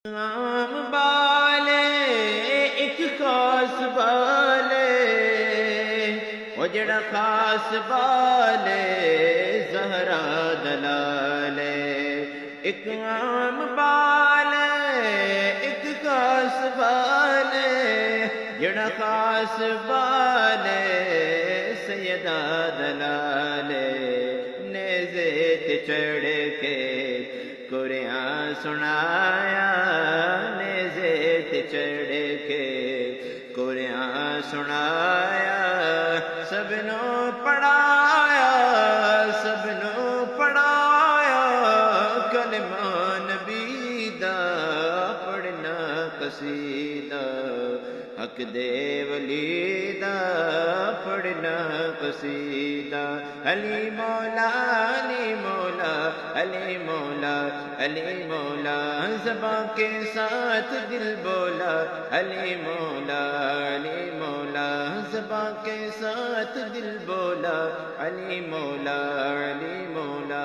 عام بالے ایک خاص بالے وہ جڑا خاص بالے زہرا دلالے ایک عام بالے ایک خاص بالے جڑا خاص بالے سیدہ دلالے نیزے تے چڑھ کے قرآن سنایا نیزے تے چڑھ کے قرآن سنایا سب نو پڑھایا سب نو پڑھایا کلمہ نبی دا پڑھنا قصیدہ حق دے ولی دا پڑھنا قصیدہ علی مولا علی مولا علی مولا علی مولا زباں کے ساتھ دل بولا علی مولا علی مولا زباں کے ساتھ دل بولا علی مولا علی مولا